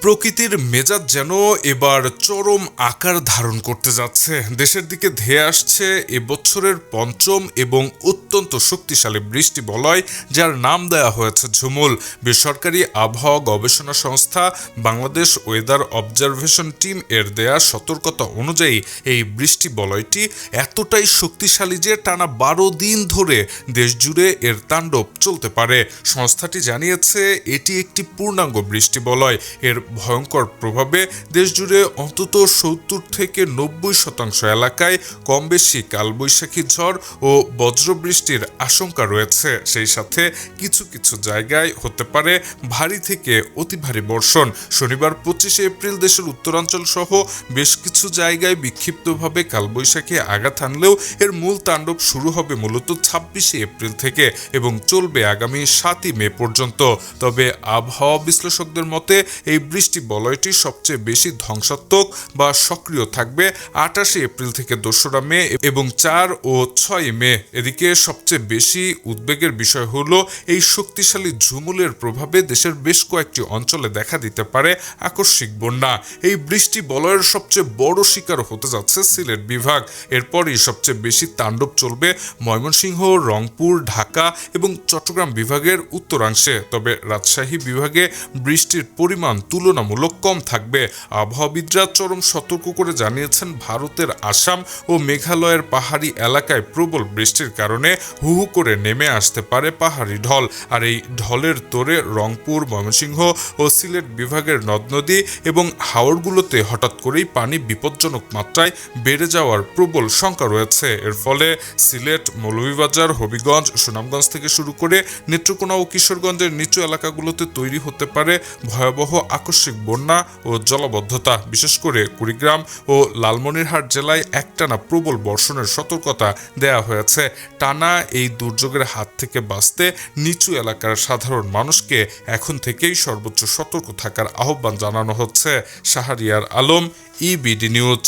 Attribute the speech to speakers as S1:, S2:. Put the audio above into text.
S1: প্রকৃতির মেজাজ যেন এবার চরম আকার ধারণ করতে যাচ্ছে। দেশের দিকে ধেয়ে আসছে এবছরের পঞ্চম এবং অত্যন্ত শক্তিশালী বৃষ্টি বলয়, যার নাম দেওয়া হয়েছে ঝুমুল। বেসরকারি আবহাওয়া গবেষণা সংস্থা বাংলাদেশ ওয়েদার অবজারভেশন টিম এর দেয়া সতর্কতা অনুযায়ী এই বৃষ্টি বলয়টি এতটাই শক্তিশালী যে টানা 12 দিন ধরে দেশজুড়ে এর তাণ্ডব চলতে পারে। সংস্থাটি জানিয়েছে এটি একটি পূর্ণাঙ্গ বৃষ্টি বলয়। এর ভয়ঙ্কর প্রভাবে দেশজুড়ে অন্তত 70 থেকে 90% এলাকায় কম বেশি কালবৈশাখী ঝড় ও বজ্রবৃষ্টির আশঙ্কা রয়েছে। সেই সাথে কিছু কিছু জায়গায় হতে পারে ভারী থেকে অতি ভারী বর্ষণ। শনিবার 25 এপ্রিল দেশের উত্তরাঞ্চল সহ বেশ কিছু জায়গায় বিক্ষিপ্তভাবে কালবৈশাখী আঘাত হানলেও এর মূল তাণ্ডব শুরু হবে মূলত 26 এপ্রিল থেকে এবং চলবে আগামী 7 মে পর্যন্ত। তবে আবহাওয়া বিশ্লেষকদের মতে এই বৃষ্টি বলয়টি সবচেয়ে বেশি ধ্বংসাত্মক বা সক্রিয় থাকবে 28 এপ্রিল থেকে 2রা মে এবং 4 ও 6 মে। এদিকে সবচেয়ে বেশি উদ্বেগের বিষয় হলো এই শক্তিশালী ঝুমুলের প্রভাবে দেশের বেশ কয়েকটি অঞ্চলে দেখা দিতে পারে আকস্মিক বন্যা। এই বৃষ্টি বলয়ের সবচেয়ে বড় শিকার হতে যাচ্ছে সিলেট বিভাগ। এরপরই সবচেয়ে বেশি তাণ্ডব চলবে ময়মনসিংহ, রংপুর, ঢাকা এবং চট্টগ্রাম বিভাগের উত্তরাংশে। তবে রাজশাহী বিভাগে বৃষ্টির পরিমাণ তুলনামূলক কম থাকবে। আবহাওয়াবিদরা চরম সতর্ক করে জানিয়েছেন ভারতের আসাম ও মেঘালয়ের পাহাড়ি এলাকায় প্রবল বৃষ্টির কারণে হু হু করে নেমে আসতে পারে পাহাড়ি ঢল। আর এই ঢলের তোড়ে রংপুর, ময়মনসিংহ ও সিলেট বিভাগের নদ নদী এবং হাওরগুলোতে হঠাৎ করেই পানি বিপজ্জনক মাত্রায় বেড়ে যাওয়ার প্রবল শঙ্কা রয়েছে। এর ফলে সিলেট, মৌলভীবাজার, হবিগঞ্জ, সুনামগঞ্জ থেকে শুরু করে নেত্রকোনা ও কিশোরগঞ্জের নিচু এলাকাগুলোতে তৈরি হতে পারে ভয়াবহ আকস্মিক বন্যা ও জলাবদ্ধতা। বিশেষ করে কুড়িগ্রাম ও লালমনিরহাট জেলায় একটানা প্রবল বর্ষণের সতর্কতা দেয়া হয়েছে। টানা এই দুর্যোগের হাত থেকে বাঁচতে নিচু এলাকার সাধারণ মানুষকে এখন থেকেই সর্বোচ্চ সতর্ক থাকার আহ্বান জানানো হচ্ছে। Shahriar Alam, EBD news.